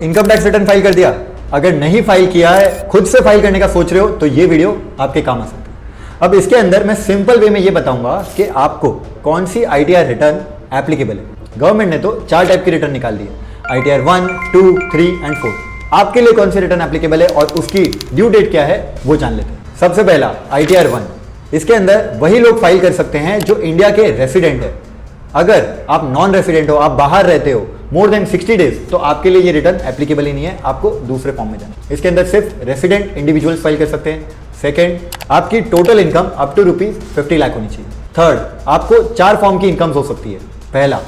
Income tax return file कर दिया? अगर नहीं फाइल किया है, खुद से फाइल करने का सोच रहे हो, तो ये वीडियो आपके काम आ सकती है। अब इसके अंदर मैं सिंपल वे में ये बताऊंगा कि आपको कौन सी आईटीआर रिटर्न एप्लीकेबल है। गवर्नमेंट ने तो 4 टाइप की रिटर्न निकाल दी है, आईटीआर 1, 2, 3 एंड 4। आपके लिए कौन सी रिटर्न एप्लीकेबल है और उसकी ड्यू डेट क्या है वो जान लेते हैं। सबसे पहला आईटीआर 1, इसके अंदर वही लोग फाइल कर सकते हैं जो इंडिया के रेसिडेंट है। अगर आप नॉन रेसिडेंट हो, आप बाहर रहते हो मोर देन 60 डेज, तो आपके लिए ये रिटर्न एप्लीकेबल ही नहीं है, आपको दूसरे फॉर्म में जाना। इसके अंदर सिर्फ रेसिडेंट इंडिविजुअल्स फाइल कर सकते हैं। सेकंड, आपकी total income up to ₹50 lakh होनी चाहिए। थर्ड, आपको 4 फॉर्म की इनकम हो सकती है। पहला,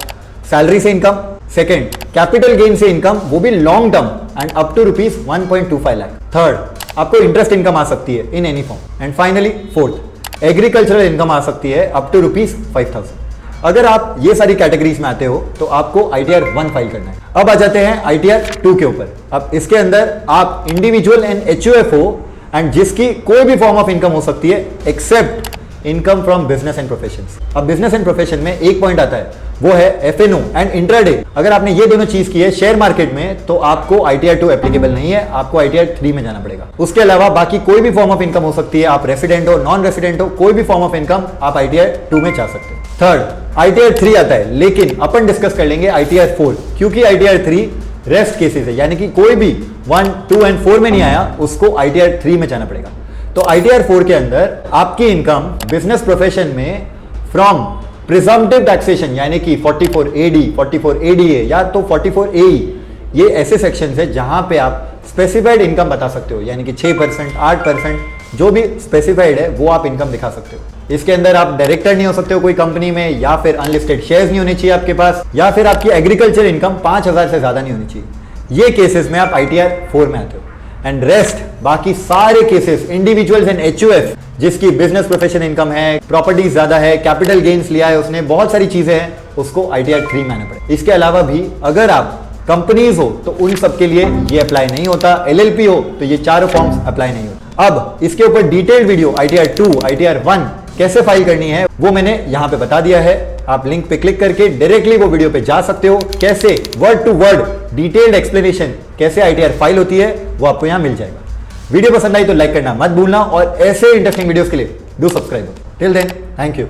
सैलरी से इनकम। सेकंड, कैपिटल गेन से इनकम, वो भी long term and up to ₹1.25 lakh. Third, आपको इंटरेस्ट इनकम आ सकती है in any form. And finally fourth, agricultural income आ सकती है अप टू ₹5,000। अगर आप ये सारी कैटेगरीज में आते हो तो आपको आईटीआर 1 फाइल करना है। अब आ जाते हैं आईटीआर 2 के ऊपर। अब इसके अंदर आप इंडिविजुअल एंड एचयूएफ हो एंड जिसकी कोई भी फॉर्म ऑफ इनकम हो सकती है except income from business and professions. अब बिजनेस एंड प्रोफेशन में एक पॉइंट आता है, वो है एफएनओ एंड इंट्राडे। अगर आपने ये दोनों चीज की है शेयर मार्केट में, तो आपको आईटीआर 2 एप्लीकेबल नहीं है, आपको आईटीआर 3 में जाना पड़ेगा। उसके अलावा बाकी कोई भी फॉर्म ऑफ इनकम हो सकती है, आप रेसिडेंट हो, नॉन रेसिडेंट हो, कोई भी फॉर्म ऑफ इनकम आप आईटीआर 2 में जा सकते हो। थर्ड, आईटीआर 3 आता है, लेकिन अपन डिस्कस कर लेंगे आईटीआर 4, क्योंकि आईटीआर 3 रेस्ट केसेस है, यानी कि कोई भी 1, 2 एंड 4 में नहीं आया, उसको आईटीआर 3 में जाना पड़ेगा। तो आईटीआर 4 के अंदर आपकी इनकम बिजनेस प्रोफेशन में फ्रॉम प्रिजम्पटिव टैक्सेशन, यानी कि 44AD, 44ADA या तो 44AE, ये ऐसे सेक्शंस है जहां पे आप स्पेसिफाइड इनकम बता सकते हो, यानी कि 6%, 8%, जो भी स्पेसिफाइड है वो आप इनकम दिखा सकते हो। इसके अंदर आप डायरेक्टर नहीं हो सकते हो कोई कंपनी में, या फिर अनलिस्टेड शेयर्स नहीं होने चाहिए आपके पास, या फिर आपकी एग्रीकल्चर इनकम 5,000 से ज्यादा नहीं होनी चाहिए। ये केसेस में आप आईटीआर 4 में आते हो। एंड रेस्ट बाकी सारे केसेस, इंडिविजुअल्स एंड एचयूएफ जिसकी बिजनेस प्रोफेशन इनकम है, प्रॉपर्टीज ज्यादा है, कैपिटल गेन्स लिया है उसने, बहुत सारी चीजें हैं, उसको आईटीआर 3 में आना पड़े। इसके अलावा भी अगर आप कंपनीज हो तो उन सबके लिए ये अप्लाई नहीं होता, एलएलपी हो तो ये चारों फॉर्म्स अप्लाई नहीं होता। अब इसके ऊपर डिटेल्ड वीडियो आईटीआर 2, आईटीआर 1 कैसे फाइल करनी है वो मैंने यहां पे बता दिया है। आप लिंक पे क्लिक करके डायरेक्टली वो वीडियो पे जा सकते हो। कैसे word to word detailed explanation कैसे आईटीआर फाइल होती है वो आपको यहां मिल जाएगा। वीडियो पसंद आई तो लाइक करना मत भूलना और ऐसे इंटरेस्टिंग वीडियोस के लिए do subscribe. Till then, thank you.